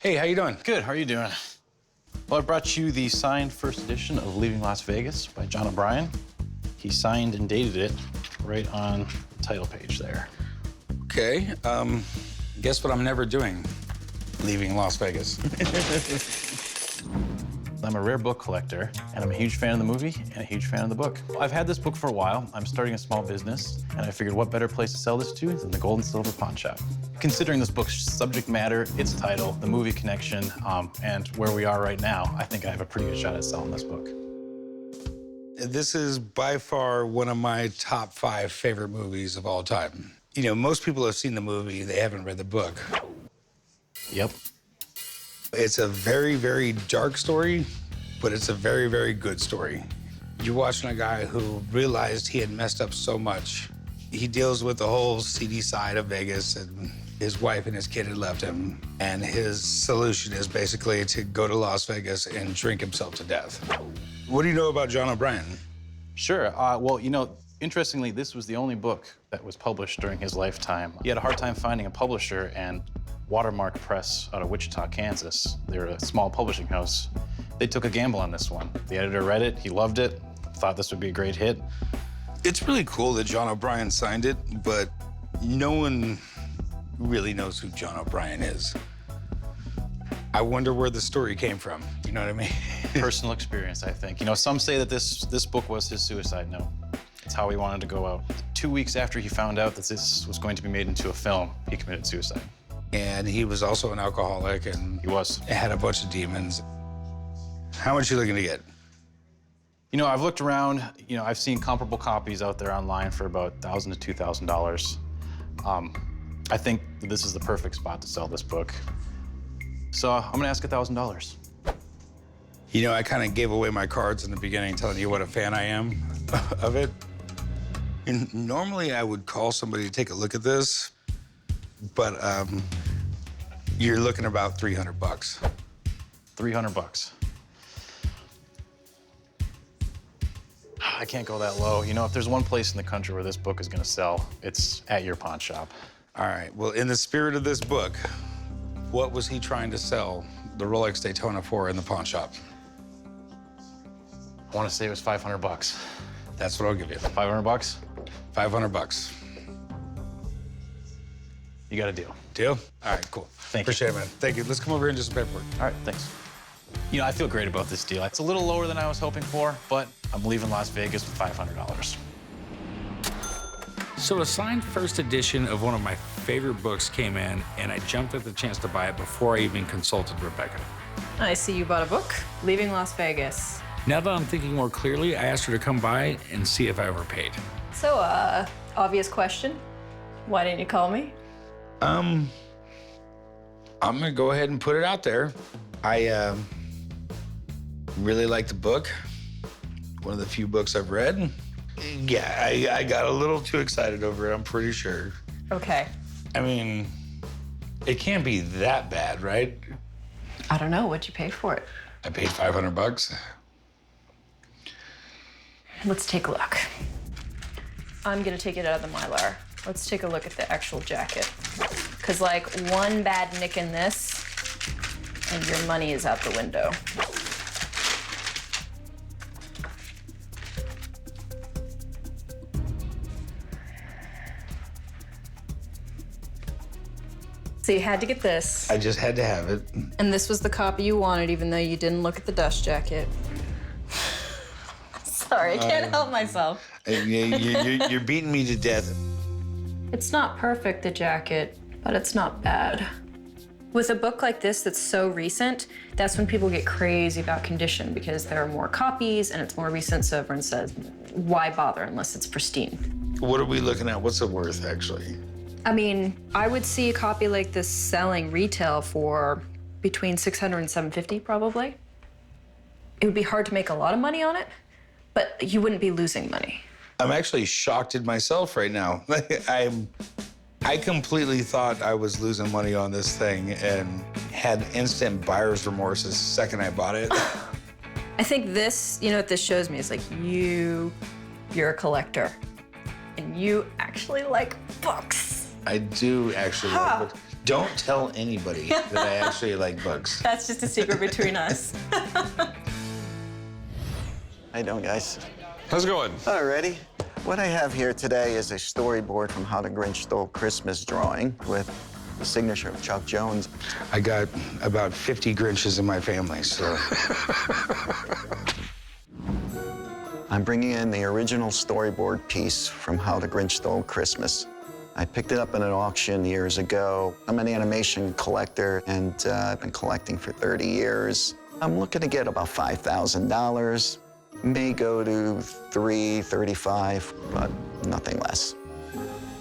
Hey, how you doing? Good, how are you doing? Well, I brought you the signed first edition of Leaving Las Vegas by John O'Brien. He signed and dated it right on the title page there. Okay, guess what I'm never doing? Leaving Las Vegas. I'm a rare book collector, and I'm a huge fan of the movie and a huge fan of the book. I've had this book for a while. I'm starting a small business, and I figured what better place to sell this to than the Gold and Silver Pawn Shop. Considering this book's subject matter, its title, the movie connection, and where we are right now, I think I have a pretty good shot at selling this book. This is by far one of my top 5 favorite movies of all time. You know, most people have seen the movie, they haven't read the book. Yep. It's a very, very dark story, but it's a very, very good story. You're watching a guy who realized he had messed up so much. He deals with the whole seedy side of Vegas, and his wife and his kid had left him. And his solution is basically to go to Las Vegas and drink himself to death. What do you know about John O'Brien? Sure. Well, you know, interestingly, this was the only book that was published during his lifetime. He had a hard time finding a publisher, and Watermark Press out of Wichita, Kansas, they're a small publishing house. They took a gamble on this one. The editor read it, he loved it, thought this would be a great hit. It's really cool that John O'Brien signed it, but no one really knows who John O'Brien is. I wonder where the story came from, you know what I mean? Personal experience, I think. You know, some say that this book was his suicide note. It's how he wanted to go out. 2 weeks after he found out that this was going to be made into a film, he committed suicide. And he was also an alcoholic, and He was. had a bunch of demons. How much are you looking to get? You know, I've looked around, you know, I've seen comparable copies out there online for about $1,000 to $2,000. I think that this is the perfect spot to sell this book. So I'm gonna ask $1,000. You know, I kind of gave away my cards in the beginning, telling you what a fan I am of it. And normally I would call somebody to take a look at this, but you're looking about 300 bucks. 300 bucks. I can't go that low. You know, if there's one place in the country where this book is gonna sell, it's at your pawn shop. All right, well, in the spirit of this book, what was he trying to sell the Rolex Daytona for in the pawn shop? I wanna say it was 500 bucks. That's what I'll give you. 500 bucks? 500 bucks. You got a deal. Deal? All right, cool. Thank you. Appreciate it, man. Thank you. Let's come over here and do some paperwork. All right, thanks. You know, I feel great about this deal. It's a little lower than I was hoping for, but I'm leaving Las Vegas with $500. So a signed first edition of one of my favorite books came in, and I jumped at the chance to buy it before I even consulted Rebecca. I see you bought a book, Leaving Las Vegas. Now that I'm thinking more clearly, I asked her to come by and see if I overpaid. So, obvious question. Why didn't you call me? I'm gonna go ahead and put it out there. I really like the book. One of the few books I've read. Yeah, I got a little too excited over it, I'm pretty sure. Okay. I mean, it can't be that bad, right? I don't know. What'd you pay for it? I paid 500 bucks. Let's take a look. I'm gonna take it out of the Mylar. Let's take a look at the actual jacket. Cause like one bad nick in this, and your money is out the window. So you had to get this. I just had to have it. And this was the copy you wanted, even though you didn't look at the dust jacket. Sorry, I can't help myself. You're beating me to death. It's not perfect, the jacket, but it's not bad. With a book like this that's so recent, that's when people get crazy about condition because there are more copies and it's more recent, so everyone says, why bother unless it's pristine? What are we looking at? What's it worth, actually? I mean, I would see a copy like this selling retail for between $600 and $750, probably. It would be hard to make a lot of money on it, but you wouldn't be losing money. I'm actually shocked at myself right now. I completely thought I was losing money on this thing and had instant buyer's remorse the second I bought it. I think this, you know what this shows me is like you're a collector and you actually like books. I do actually like books. Don't tell anybody that I actually like books. That's just a secret between us. How you doing, guys? How's it going? Alrighty. What I have here today is a storyboard from How the Grinch Stole Christmas drawing with the signature of Chuck Jones. I got about 50 Grinches in my family, so. I'm bringing in the original storyboard piece from How the Grinch Stole Christmas. I picked it up at an auction years ago. I'm an animation collector, and I've been collecting for 30 years. I'm looking to get about $5,000. May go to $335, but nothing less.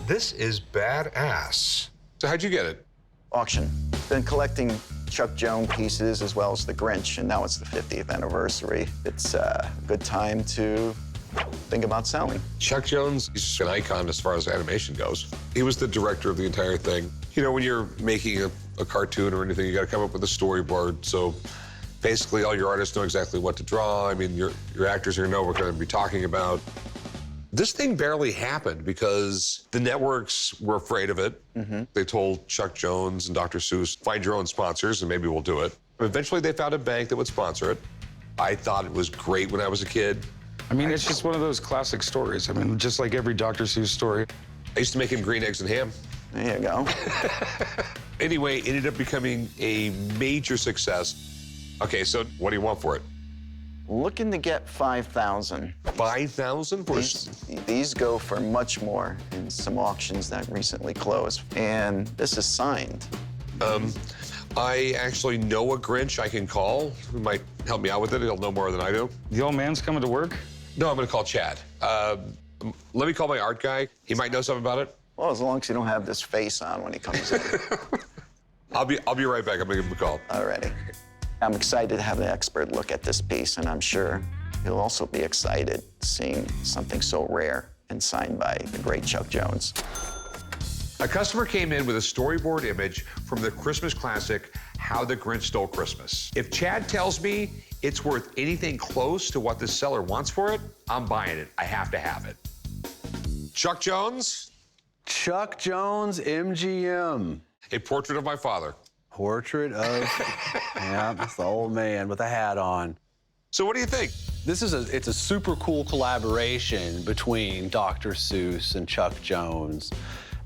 This is badass. So how'd you get it? Auction. Been collecting Chuck Jones pieces as well as the Grinch, and now it's the 50th anniversary. It's a good time to think about selling. Chuck Jones is an icon as far as animation goes. He was the director of the entire thing. You know, when you're making a cartoon or anything, you gotta come up with a storyboard. So basically all your artists know exactly what to draw. I mean, your actors here know what we're gonna be talking about. This thing barely happened because the networks were afraid of it. They told Chuck Jones and Dr. Seuss, find your own sponsors and maybe we'll do it. Eventually they found a bank that would sponsor it. I thought it was great when I was a kid. I mean, it's just one of those classic stories. I mean, just like every Dr. Seuss story. I used to make him green eggs and ham. There you go. Anyway, it ended up becoming a major success. Okay, so what do you want for it? Looking to get $5,000. 5,000 for These go for much more in some auctions that recently closed. And this is signed. I actually know a Grinch I can call who might help me out with it. He'll know more than I do. The old man's coming to work? No, I'm gonna call Chad. Let me call my art guy. He might know something about it. Well, as long as you don't have this face on when he comes in. I'll be right back. I'm gonna give him a call. Alrighty. I'm excited to have the expert look at this piece, and I'm sure he'll also be excited seeing something so rare and signed by the great Chuck Jones. A customer came in with a storyboard image from the Christmas classic, How the Grinch Stole Christmas. If Chad tells me it's worth anything close to what the seller wants for it, I'm buying it. I have to have it. Chuck Jones, Chuck Jones, MGM. a portrait of my father. Portrait of, yeah, that's the old man with a hat on. So what do you think? It's a super cool collaboration between Dr. Seuss and Chuck Jones.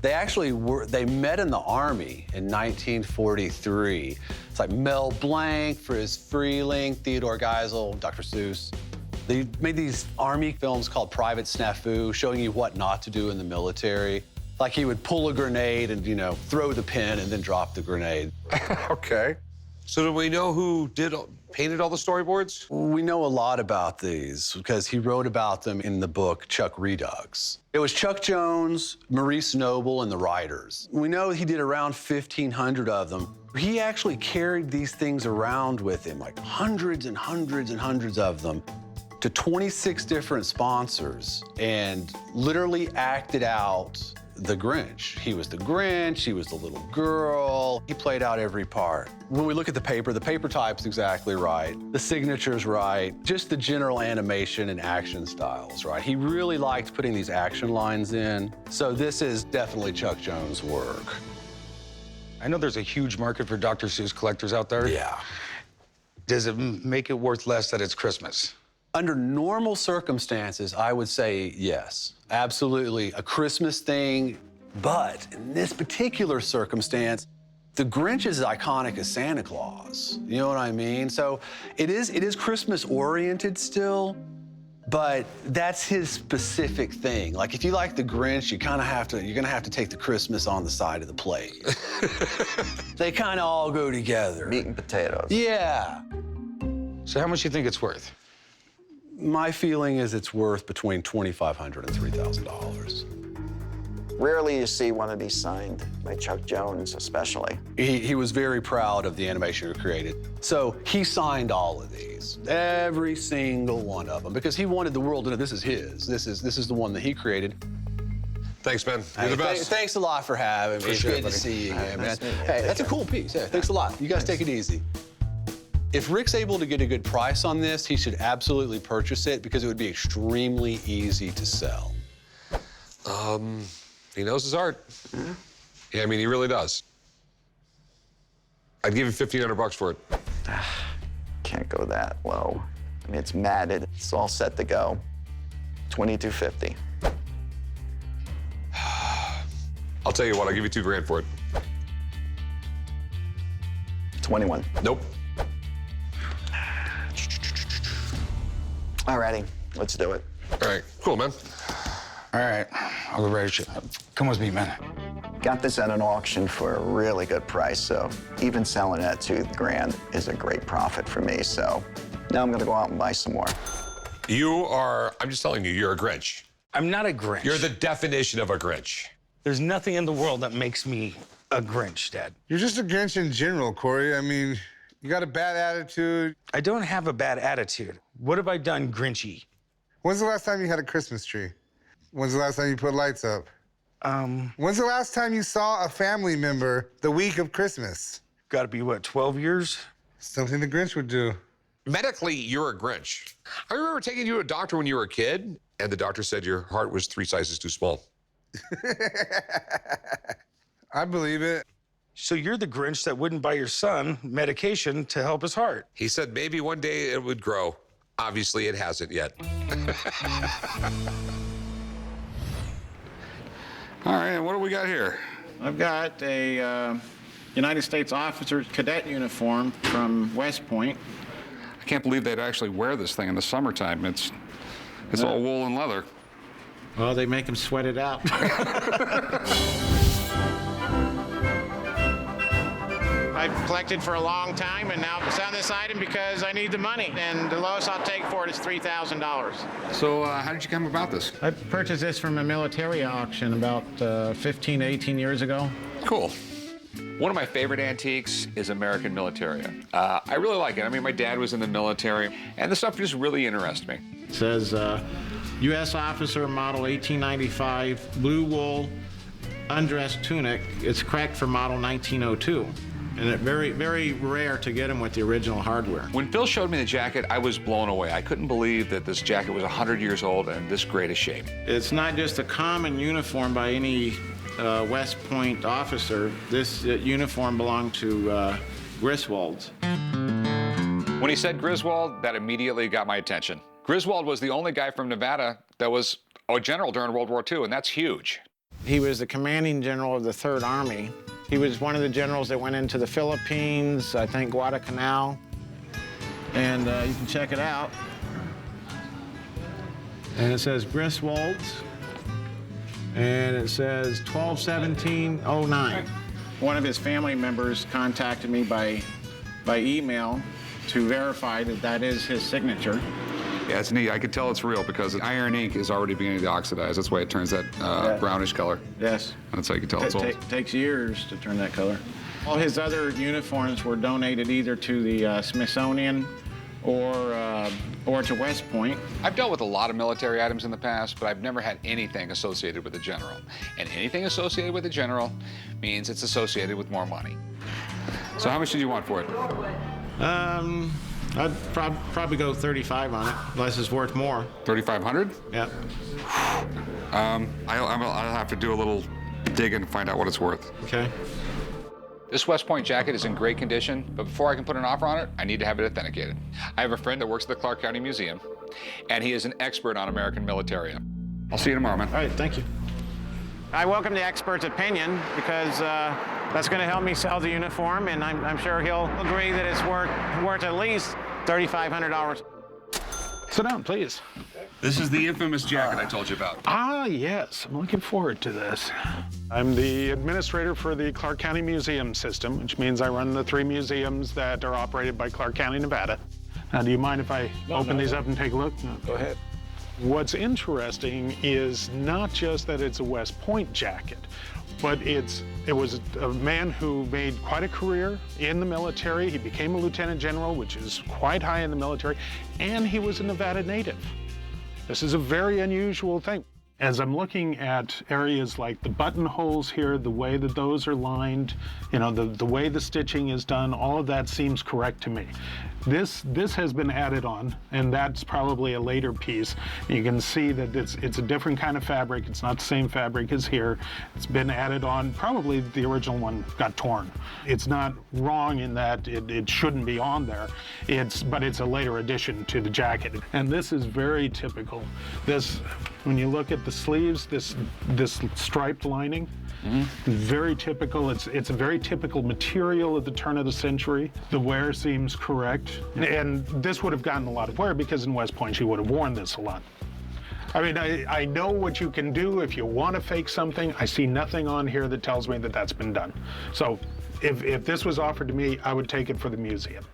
They actually they met in the Army in 1943. It's like Mel Blanc for his Freeling, Theodore Geisel, Dr. Seuss. They made these Army films called Private Snafu, showing you what not to do in the military. Like he would pull a grenade and, you know, throw the pin and then drop the grenade. Okay. So do we know who painted all the storyboards? We know a lot about these because he wrote about them in the book Chuck Redux. It was Chuck Jones, Maurice Noble, and the writers. We know he did around 1,500 of them. He actually carried these things around with him, like hundreds and hundreds and hundreds of them, to 26 different sponsors and literally acted out the Grinch. He was the Grinch, he was the little girl. He played out every part. When we look at the paper type's exactly right. The signature's right. Just the general animation and action styles, right? He really liked putting these action lines in. So this is definitely Chuck Jones' work. I know there's a huge market for Dr. Seuss collectors out there. Yeah. Does it make it worth less that it's Christmas? Under normal circumstances, I would say yes, absolutely a Christmas thing. But in this particular circumstance, the Grinch is as iconic as Santa Claus. You know what I mean? So it is Christmas oriented still, but that's his specific thing. Like if you like the Grinch, you're gonna have to take the Christmas on the side of the plate. They kind of all go together. Meat and potatoes. Yeah. So how much do you think it's worth? My feeling is it's worth between $2,500 and $3,000. Rarely you see one of these signed by Chuck Jones, especially. He was very proud of the animation he created. So he signed all of these, every single one of them, because he wanted the world to know this is his. This is the one that he created. Thanks, man. You're the best. Thanks a lot for having me. It's sure, good to buddy. see you again, man. Nice to meet you. Hey, that's a cool piece. Yeah, thanks a lot. You guys take it easy. If Rick's able to get a good price on this, he should absolutely purchase it because it would be extremely easy to sell. He knows his art. Yeah, I mean, he really does. I'd give you $1,500 for it. Can't go that low. I mean, it's matted. It's all set to go. $2,250. I'll tell you what, I'll give you $2,000 for it. 21. Nope. Alrighty, let's do it. All right, cool, man. All right, I'll go ready to ship. Come with me, man. Got this at an auction for a really good price, so even selling it at $2,000 is a great profit for me. So now I'm gonna go out and buy some more. I'm just telling you, you're a Grinch. I'm not a Grinch. You're the definition of a Grinch. There's nothing in the world that makes me a Grinch, Dad. You're just a Grinch in general, Corey. I mean, you got a bad attitude. I don't have a bad attitude. What have I done Grinchy? When's the last time you had a Christmas tree? When's the last time you put lights up? When's the last time you saw a family member the week of Christmas? Gotta be, what, 12 years? Something the Grinch would do. Medically, you're a Grinch. I remember taking you to a doctor when you were a kid, and the doctor said your heart was 3 sizes too small. I believe it. So you're the Grinch that wouldn't buy your son medication to help his heart. He said maybe one day it would grow. Obviously, it hasn't yet. All right, what do we got here? I've got a United States officer cadet uniform from West Point. I can't believe they'd actually wear this thing in the summertime. It's all wool and leather. Well, they make them sweat it out. I've collected for a long time, and now I'm selling this item because I need the money. And the lowest I'll take for it is $3,000. So how did you come about this? I purchased this from a military auction about 15 to 18 years ago. Cool. One of my favorite antiques is American Militaria. I really like it. I mean, my dad was in the military, and the stuff just really interests me. It says U.S. Officer Model 1895 blue wool undress tunic. It's correct for model 1902. And it's very, very rare to get them with the original hardware. When Phil showed me the jacket, I was blown away. I couldn't believe that this jacket was 100 years old and in this great a shape. It's not just a common uniform by any West Point officer. This uniform belonged to Griswold's. When he said Griswold, that immediately got my attention. Griswold was the only guy from Nevada that was a general during World War II, and that's huge. He was the commanding general of the Third Army. He was one of the generals that went into the Philippines, I think Guadalcanal. And you can check it out. And it says Griswold's. And it says 12/17/09. One of his family members contacted me by email to verify that that is his signature. Yeah, it's neat. I could tell it's real because the iron ink is already beginning to oxidize. That's why it turns that brownish color. Yes. That's how you can tell it's old. It takes years to turn that color. All his other uniforms were donated either to the Smithsonian or to West Point. I've dealt with a lot of military items in the past, but I've never had anything associated with a general. And anything associated with a general means it's associated with more money. So how much did you want for it? I'd probably go 35 on it, unless it's worth more. 3,500? Yeah. I'll have to do a little digging to find out what it's worth. Okay. This West Point jacket is in great condition, but before I can put an offer on it, I need to have it authenticated. I have a friend that works at the Clark County Museum, and he is an expert on American Militaria. I'll see you tomorrow, man. All right, thank you. I welcome the expert's opinion because that's going to help me sell the uniform, and I'm sure he'll agree that it's worth at least $3,500. Sit down, please. This is the infamous jacket I told you about. Ah, yes. I'm looking forward to this. I'm the administrator for the Clark County Museum System, which means I run the 3 museums that are operated by Clark County, Nevada. Now, do you mind if I open these up and take a look? No. Go ahead. What's interesting is not just that it's a West Point jacket, but it was a man who made quite a career in the military. He became a lieutenant general, which is quite high in the military, and he was a Nevada native. This is a very unusual thing. As I'm looking at areas like the buttonholes here, the way that those are lined, you know, the way the stitching is done, all of that seems correct to me. This has been added on, and that's probably a later piece. You can see that it's a different kind of fabric. It's not the same fabric as here. It's been added on. Probably the original one got torn. It's not wrong in that it shouldn't be on there. But it's a later addition to the jacket. And this is very typical. When you look at the sleeves, this striped lining, very typical. It's a very typical material at the turn of the century. The wear seems correct. And this would have gotten a lot of wear because in West Point, she would have worn this a lot. I mean, I know what you can do if you want to fake something. I see nothing on here that tells me that that's been done. So if this was offered to me, I would take it for the museum.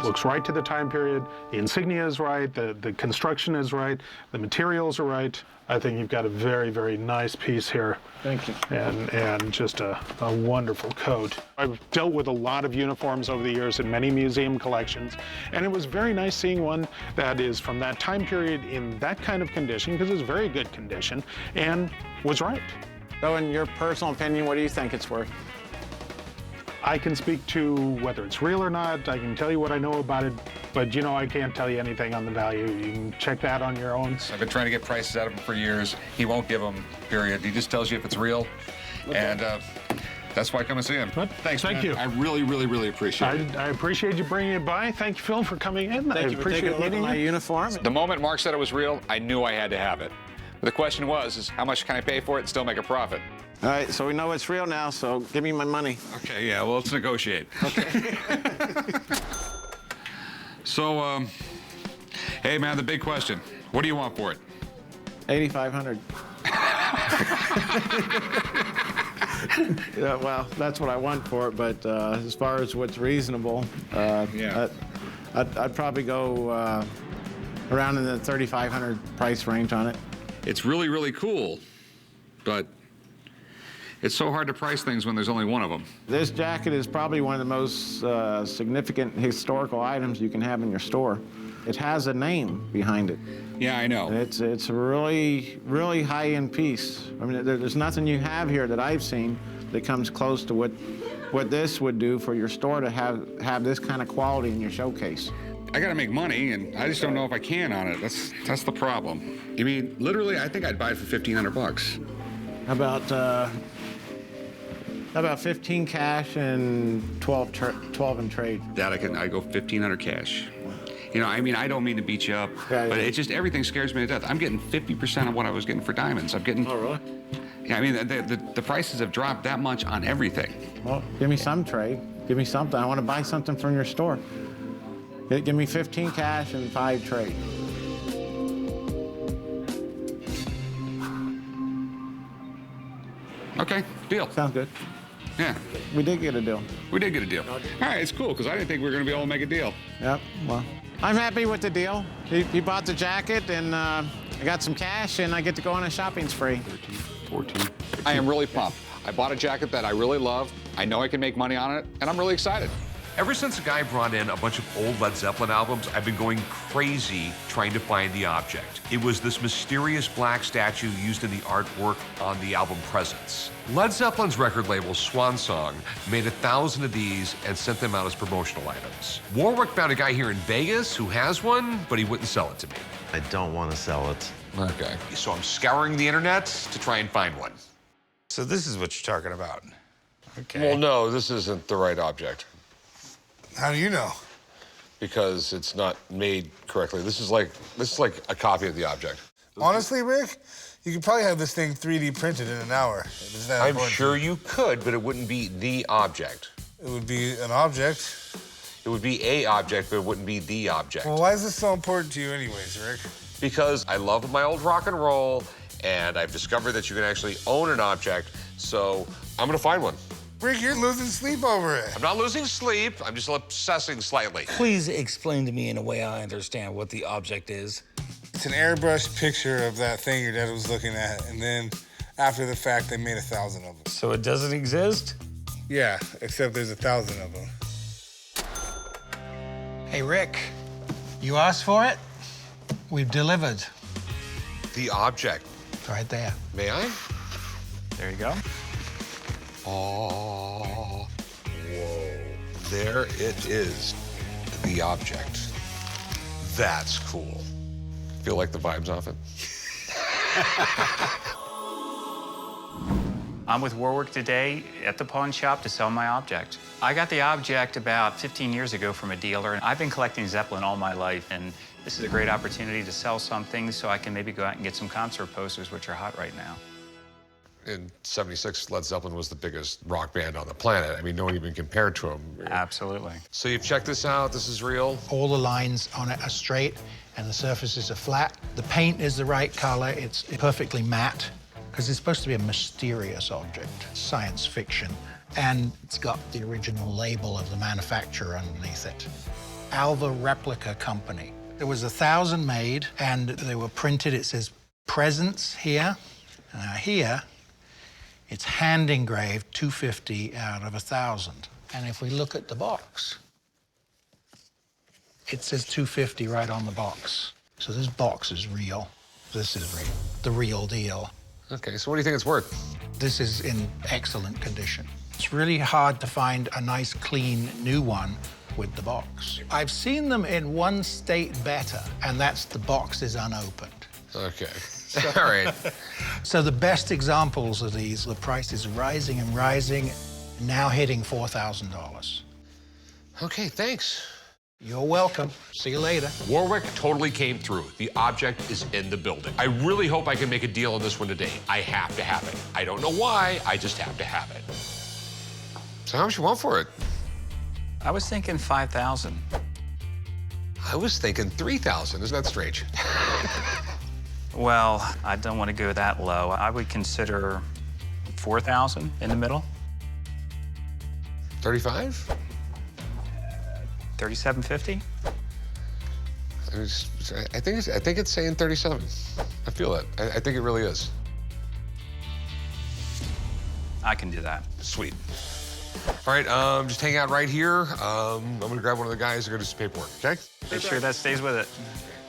Looks right to the time period. The insignia is right. The construction is right. The materials are right. I think you've got a very, very nice piece here. Thank you. And just a wonderful coat. I've dealt with a lot of uniforms over the years in many museum collections, and it was very nice seeing one that is from that time period in that kind of condition, because it's very good condition, and was right. So in your personal opinion, what do you think it's worth? I can speak to whether it's real or not. I can tell you what I know about it, but you know, I can't tell you anything on the value. You can check that on your own. I've been trying to get prices out of him for years. He won't give them, period. He just tells you if it's real. Okay. And that's why I come and see him. Thanks, Thank you. I really, really, really appreciate it. I appreciate you bringing it by. Thank you, Phil, for coming in. Thank you for taking a look at my uniform. The moment Mark said it was real, I knew I had to have it. But the question was, how much can I pay for it and still make a profit? All right, so we know it's real now, so give me my money. Okay, yeah, well, let's negotiate. Okay. So, hey, man, the big question. What do you want for it? $8,500. Yeah, well, that's what I want for it, but as far as what's reasonable, I'd probably go around in the $3,500 price range on it. It's really, really cool, but it's so hard to price things when there's only one of them. This jacket is probably one of the most significant historical items you can have in your store. It has a name behind it. Yeah, I know. It's a really, really high-end piece. I mean, there's nothing you have here that I've seen that comes close to what this would do for your store to have this kind of quality in your showcase. I gotta make money, and I just don't know if I can on it. That's the problem. You mean, literally, I think I'd buy it for $1,500. How about 15 cash and 12 in trade? That I go 1,500 cash. You know, I mean, I don't mean to beat you up, but it's just everything scares me to death. I'm getting 50% of what I was getting for diamonds. I'm getting. Oh, really? Yeah, I mean, the prices have dropped that much on everything. Well, give me some trade. Give me something. I want to buy something from your store. Give me 15 cash and 5 trade. Okay, deal. Sounds good. Yeah. We did get a deal. We did get a deal. All right, it's cool, because I didn't think we were going to be able to make a deal. Yep, well, I'm happy with the deal. He bought the jacket, and I got some cash, and I get to go on a shopping spree. 13, 14. I am really pumped. I bought a jacket that I really love. I know I can make money on it, and I'm really excited. Ever since a guy brought in a bunch of old Led Zeppelin albums, I've been going crazy trying to find the object. It was this mysterious black statue used in the artwork on the album Presence. Led Zeppelin's record label, Swan Song, made 1,000 of these and sent them out as promotional items. Warwick found a guy here in Vegas who has one, but he wouldn't sell it to me. I don't want to sell it. Okay. So I'm scouring the internet to try and find one. So this is what you're talking about. Okay. Well, no, this isn't the right object. How do you know? Because it's not made correctly. This is like a copy of the object. Honestly, Rick, you could probably have this thing 3D printed in an hour. I'm sure you could, but it wouldn't be the object. It would be an object. It would be a object, but it wouldn't be the object. Well, why is this so important to you anyways, Rick? Because I love my old rock and roll, and I've discovered that you can actually own an object, so I'm gonna find one. Rick, you're losing sleep over it. I'm not losing sleep, I'm just obsessing slightly. Please explain to me in a way I understand what the object is. It's an airbrushed picture of that thing your dad was looking at, and then after the fact, they made 1,000 of them. So it doesn't exist? Yeah, except there's 1,000 of them. Hey, Rick, you asked for it, we've delivered. The object. Right there. May I? There you go. Oh, whoa. There it is, the object. That's cool. Feel like the vibes off it? I'm with Warwick today at the pawn shop to sell my object. I got the object about 15 years ago from a dealer, and I've been collecting Zeppelin all my life, and this is a great opportunity to sell something so I can maybe go out and get some concert posters, which are hot right now. In '76, Led Zeppelin was the biggest rock band on the planet. I mean, no one even compared to them. Absolutely. So you've checked this out, this is real? All the lines on it are straight and the surfaces are flat. The paint is the right color. It's perfectly matte because it's supposed to be a mysterious object, science fiction. And it's got the original label of the manufacturer underneath it. Alva Replica Company. There was 1,000 made and they were printed. It says presents here. Here, it's hand engraved 250 out of 1,000. And if we look at the box, it says 250 right on the box. So this box is real. This is real, the real deal. Okay, so what do you think it's worth? This is in excellent condition. It's really hard to find a nice, clean, new one with the box. I've seen them in one state better, and that's the box is unopened. Okay, all right. So the best examples of these, the price is rising and rising, now hitting $4,000. Okay, thanks. You're welcome. See you later. Warwick totally came through. The object is in the building. I really hope I can make a deal on this one today. I have to have it. I don't know why, I just have to have it. So how much you want for it? I was thinking 5,000. I was thinking 3,000. Isn't that strange? Well, I don't want to go that low. I would consider 4,000 in the middle. 35? 3750? I think it's saying 37. I feel it. I think it really is. I can do that. Sweet. All right, just hang out right here. I'm gonna grab one of the guys and go do some paperwork, okay? Make sure that stays with it.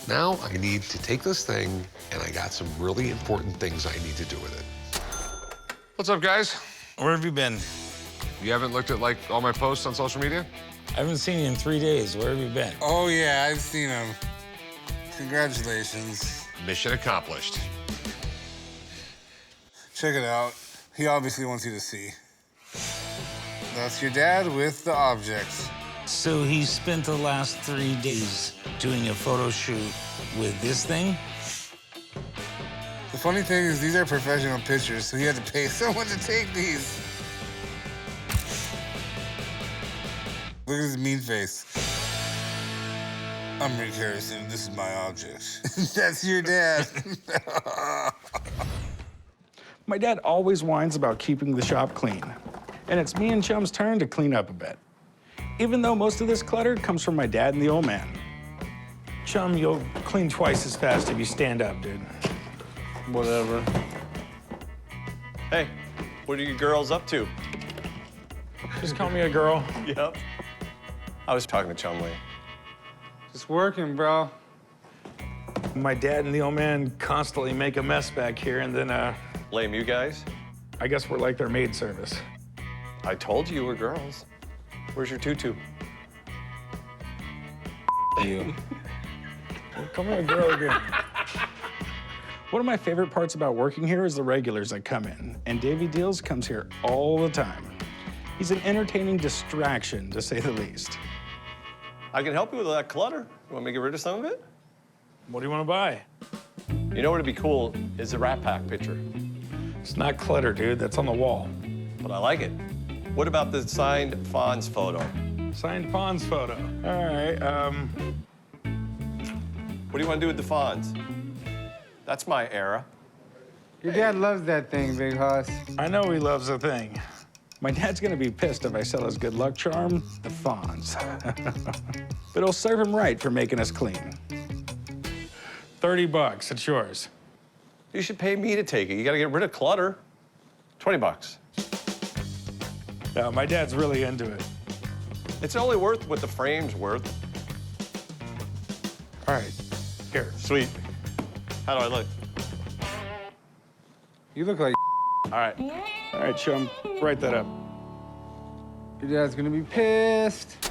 Now I need to take this thing, and I got some really important things I need to do with it. What's up, guys? Where have you been? You haven't looked at, like, all my posts on social media? I haven't seen you in 3 days. Where have you been? Oh, yeah, I've seen him. Congratulations. Mission accomplished. Check it out. He obviously wants you to see. That's your dad with the objects. So he spent the last 3 days doing a photo shoot with this thing? The funny thing is these are professional pictures, so he had to pay someone to take these. Look at his mean face. I'm Rick Harrison. This is my object. That's your dad. My dad always whines about keeping the shop clean. And it's me and Chum's turn to clean up a bit. Even though most of this clutter comes from my dad and the old man. Chum, you'll clean twice as fast if you stand up, dude. Whatever. Hey, what are you girls up to? Just call me a girl. Yep. I was talking to Chumley. Just working, bro. My dad and the old man constantly make a mess back here, and then, Blame you guys? I guess we're like their maid service. I told you were girls. Where's your tutu? You. Come here, girl again. One of my favorite parts about working here is the regulars that come in, and Davey Deals comes here all the time. He's an entertaining distraction, to say the least. I can help you with that clutter. You want me to get rid of some of it? What do you want to buy? You know what'd be cool is the Rat Pack picture. It's not clutter, dude. That's on the wall. But I like it. What about the signed Fonz photo? Signed Fonz photo. All right, What do you want to do with the Fonz? That's my era. Your dad loves that thing, Big Hoss. I know he loves the thing. My dad's gonna be pissed if I sell his good luck charm, the Fonz. But it'll serve him right for making us clean. $30, it's yours. You should pay me to take it. You gotta get rid of clutter. $20. No, my dad's really into it. It's only worth what the frame's worth. All right, here. Sweet. How do I look? You look like All right, show him. Write that up. your dad's gonna be pissed.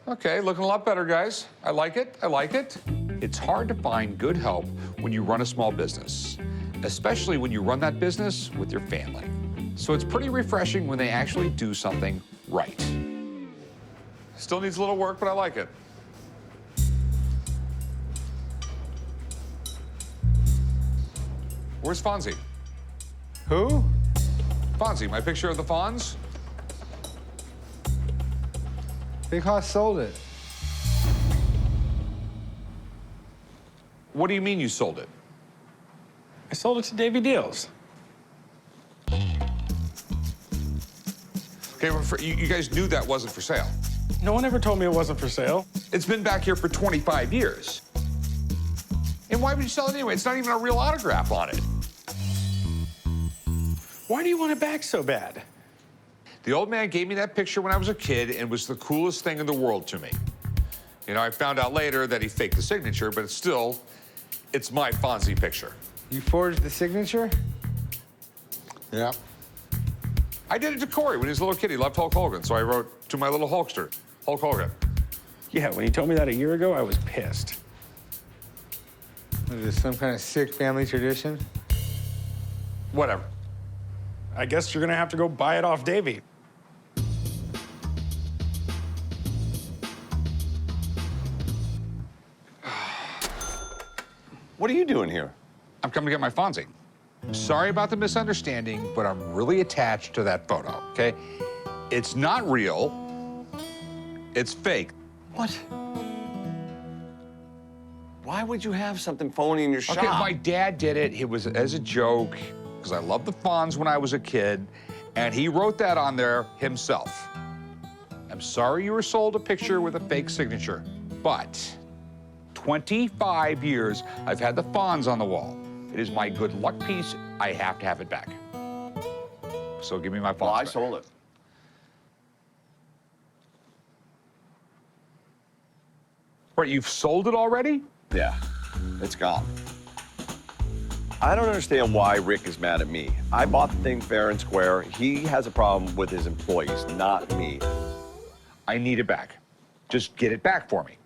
Okay, looking a lot better, guys. I like it. I like it. It's hard to find good help when you run a small business, especially when you run that business with your family. So it's pretty refreshing when they actually do something right. Still needs a little work, but I like it. Where's Fonzie? Who? Fonzie, my picture of the Fonz? Big Hoss sold it. What do you mean you sold it? I sold it to Davy Deals. Okay, well, you guys knew that wasn't for sale. No one ever told me it wasn't for sale. It's been back here for 25 years. And why would you sell it anyway? It's not even a real autograph on it. Why do you want it back so bad? The old man gave me that picture when I was a kid and was the coolest thing in the world to me. You know, I found out later that he faked the signature, but it's my Fonzie picture. You forged the signature? Yeah. I did it to Corey when he was a little kid. He loved Hulk Hogan, so I wrote to my little Hulkster, Hulk Hogan. Yeah, when he told me that a year ago, I was pissed. Is this some kind of sick family tradition? Whatever. I guess you're gonna have to go buy it off Davy. What are you doing here? I'm coming to get my Fonzie. Sorry about the misunderstanding, but I'm really attached to that photo, okay? It's not real. It's fake. What? Why would you have something phony in your shop? Okay, my dad did it. It was as a joke, because I loved the Fonz when I was a kid, and he wrote that on there himself. I'm sorry you were sold a picture with a fake signature, but 25 years I've had the Fonz on the wall. It is my good luck piece. I have to have it back. So give me my Fonz Well, I back. sold it. What, you've sold it already? Yeah, it's gone. I don't understand why Rick is mad at me. I bought the thing fair and square. He has a problem with his employees, not me. I need it back. Just get it back for me.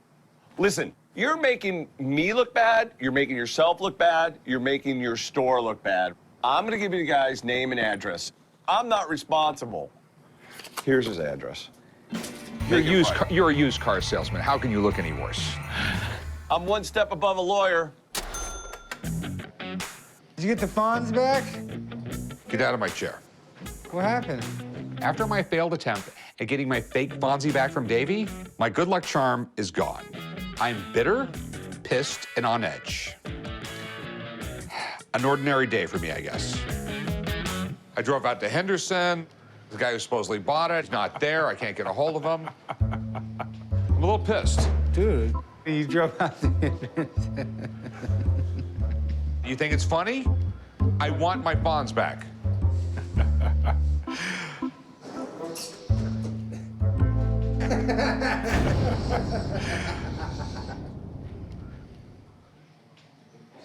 Listen, you're making me look bad, you're making yourself look bad, you're making your store look bad. I'm gonna give you the guy's name and address. I'm not responsible. Here's his address. You're a used car salesman. How can you look any worse? I'm one step above a lawyer. Did you get the Fonz back? Get out of my chair. What happened? After my failed attempt at getting my fake Fonzie back from Davey, my good luck charm is gone. I'm bitter, pissed, and on edge. An ordinary day for me, I guess. I drove out to Henderson. The guy who supposedly bought it is not there. I can't get a hold of him. I'm a little pissed. Dude, you drove out to Henderson. You think it's funny? I want my Fonz back.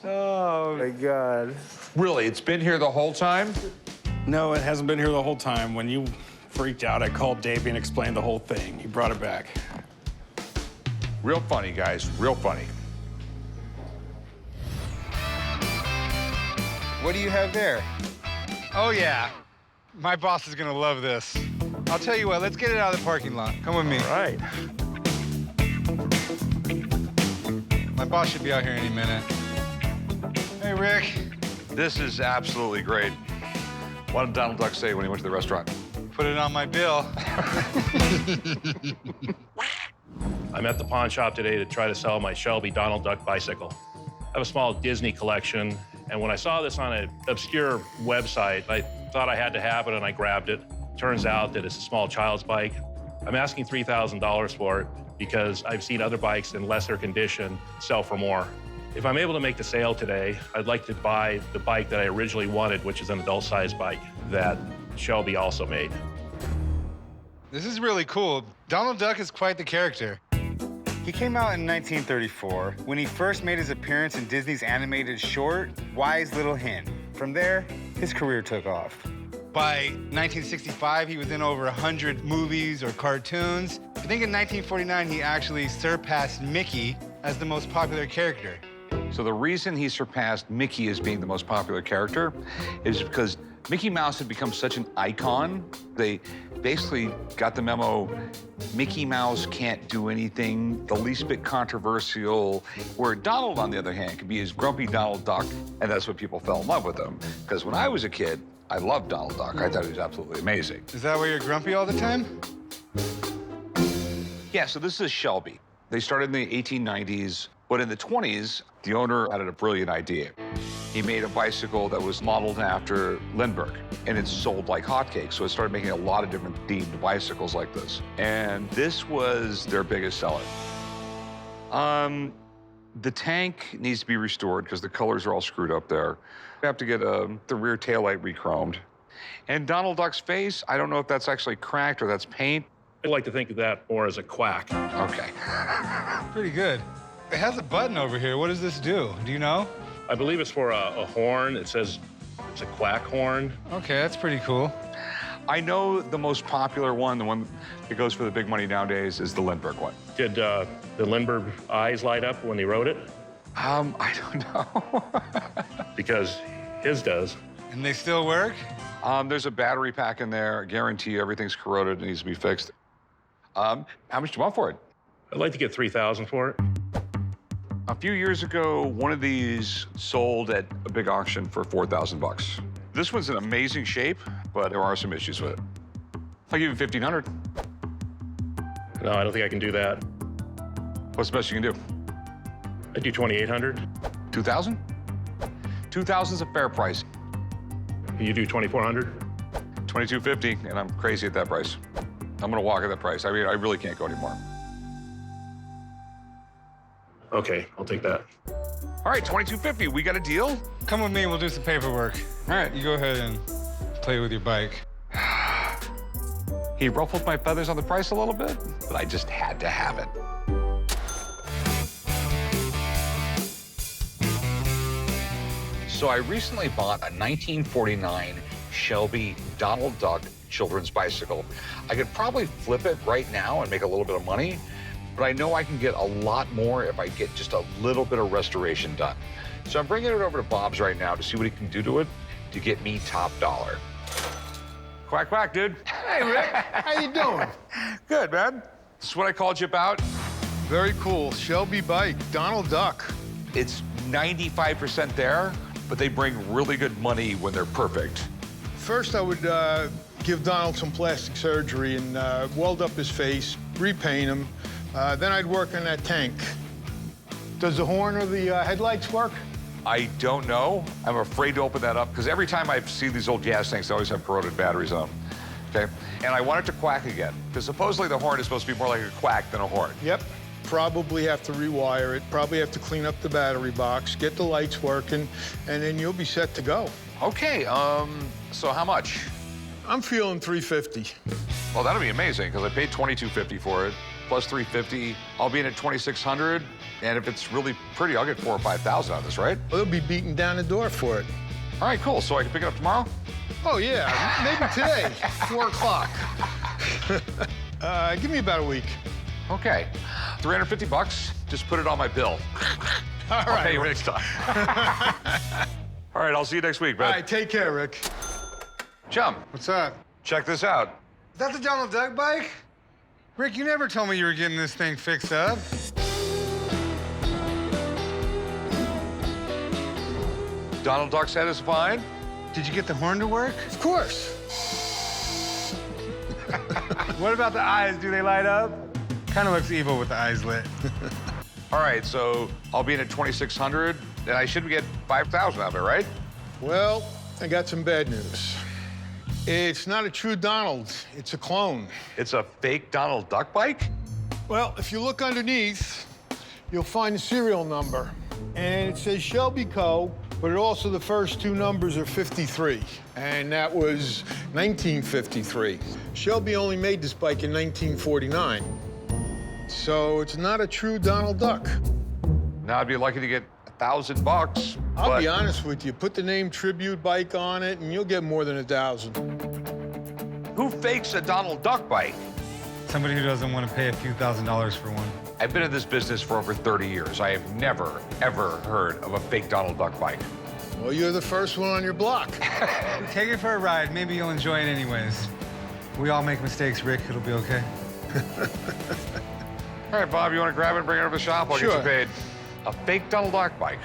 Oh my God. Really, it's been here the whole time? No, it hasn't been here the whole time. When you freaked out, I called Davey and explained the whole thing. He brought it back. Real funny, guys, real funny. What do you have there? Oh, yeah. My boss is gonna love this. I'll tell you what, let's get it out of the parking lot. Come with me. All right. My boss should be out here any minute. Hey, Rick. This is absolutely great. What did Donald Duck say when he went to the restaurant? Put it on my bill. I'm at the pawn shop today to try to sell my Shelby Donald Duck bicycle. I have a small Disney collection, and when I saw this on an obscure website, I thought I had to have it, and I grabbed it. Turns out that it's a small child's bike. I'm asking $3,000 for it because I've seen other bikes in lesser condition sell for more. If I'm able to make the sale today, I'd like to buy the bike that I originally wanted, which is an adult-sized bike that Shelby also made. This is really cool. Donald Duck is quite the character. He came out in 1934 when he first made his appearance in Disney's animated short, Wise Little Hen. From there, his career took off. By 1965, he was in over 100 movies or cartoons. I think in 1949, he actually surpassed Mickey as the most popular character. So the reason he surpassed Mickey as being the most popular character is because Mickey Mouse had become such an icon. They basically got the memo, Mickey Mouse can't do anything the least bit controversial, where Donald, on the other hand, could be his grumpy Donald Duck, and that's what people fell in love with him. Because when I was a kid, I loved Donald Duck. I thought he was absolutely amazing. Is that why you're grumpy all the time? Yeah, so this is Shelby. They started in the 1890s, but in the 20s, the owner had a brilliant idea. He made a bicycle that was modeled after Lindbergh, and it sold like hotcakes. So it started making a lot of different themed bicycles like this. And this was their biggest seller. The tank needs to be restored because the colors are all screwed up there. We have to get the rear taillight re-chromed. And Donald Duck's face, I don't know if that's actually cracked or that's paint. I like to think of that more as a quack. Okay. Pretty good. It has a button over here. What does this do? Do you know? I believe it's for a horn. It says it's a quack horn. Okay, that's pretty cool. I know the most popular one, the one that goes for the big money nowadays, is the Lindbergh one. Did the Lindbergh eyes light up when he wrote it? I don't know. Because his does. And they still work? There's a battery pack in there. I guarantee you everything's corroded and needs to be fixed. How much do you want for it? I'd like to get $3,000 for it. A few years ago, one of these sold at a big auction for $4,000. This one's in amazing shape, but there are some issues with it. I'll give you $1,500. No, I don't think I can do that. What's the best you can do? I'd do $2,800. $2,000? $2,000 is a fair price. You do $2,400? $2,250, and I'm crazy at that price. I'm gonna walk at that price. I mean, I really can't go anymore. Okay, I'll take that. All right, $2,250, we got a deal? Come with me, we'll do some paperwork. All right. You go ahead and play with your bike. He ruffled my feathers on the price a little bit, but I just had to have it. So I recently bought a 1949 Shelby Donald Duck children's bicycle. I could probably flip it right now and make a little bit of money, but I know I can get a lot more if I get just a little bit of restoration done. So I'm bringing it over to Bob's right now to see what he can do to it to get me top dollar. Quack, quack, dude. Hey, Rick. How you doing? Good, man. This is what I called you about. Very cool. Shelby bike, Donald Duck. It's 95% there, but they bring really good money when they're perfect. First, I would give Donald some plastic surgery and weld up his face, repaint him. Then I'd work on that tank. Does the horn or the headlights work? I don't know. I'm afraid to open that up because every time I see these old gas tanks, they always have corroded batteries on them. Okay? And I want it to quack again because supposedly the horn is supposed to be more like a quack than a horn. Yep. Probably have to rewire it. Probably have to clean up the battery box, get the lights working, and then you'll be set to go. Okay. So how much? I'm feeling $350. Well, that'll be amazing because I paid $2,250 for it. Plus $350, I'll be in at $2,600, and if it's really pretty, I'll get $4,000 or $5,000 out of this, right? Well, they'll be beating down the door for it. All right, cool. So I can pick it up tomorrow? Oh, yeah, maybe today, 4 o'clock. Give me about a week. Okay, $350. Just put it on my bill. All right. I'll pay you next time. All right, I'll see you next week, man. All right, take care, Rick. Chum. What's up? Check this out. Is that the Donald Duck bike? Rick, you never told me you were getting this thing fixed up. Donald Duck's head is fine. Did you get the horn to work? Of course. What about the eyes? Do they light up? Kind of looks evil with the eyes lit. All right, so I'll be in at $2,600, and I should get $5,000 out of it, right? Well, I got some bad news. It's not a true Donald. It's a clone. It's a fake Donald Duck bike? Well, if you look underneath, you'll find the serial number. And it says Shelby Co., but it also the first 2 numbers are 53. And that was 1953. Shelby only made this bike in 1949. So it's not a true Donald Duck. Now I'd be lucky to get $1,000. I'll be honest with you, put the name Tribute Bike on it and you'll get more than 1,000. Who fakes a Donald Duck bike? Somebody who doesn't want to pay a few $1,000s for one. I've been in this business for over 30 years. I have never, ever heard of a fake Donald Duck bike. Well, you're the first one on your block. Take it for a ride. Maybe you'll enjoy it anyways. We all make mistakes, Rick. It'll be okay. All right, Bob, you want to grab it and bring it over to the shop? I'll Sure. get you paid. A fake Donald Duck bike.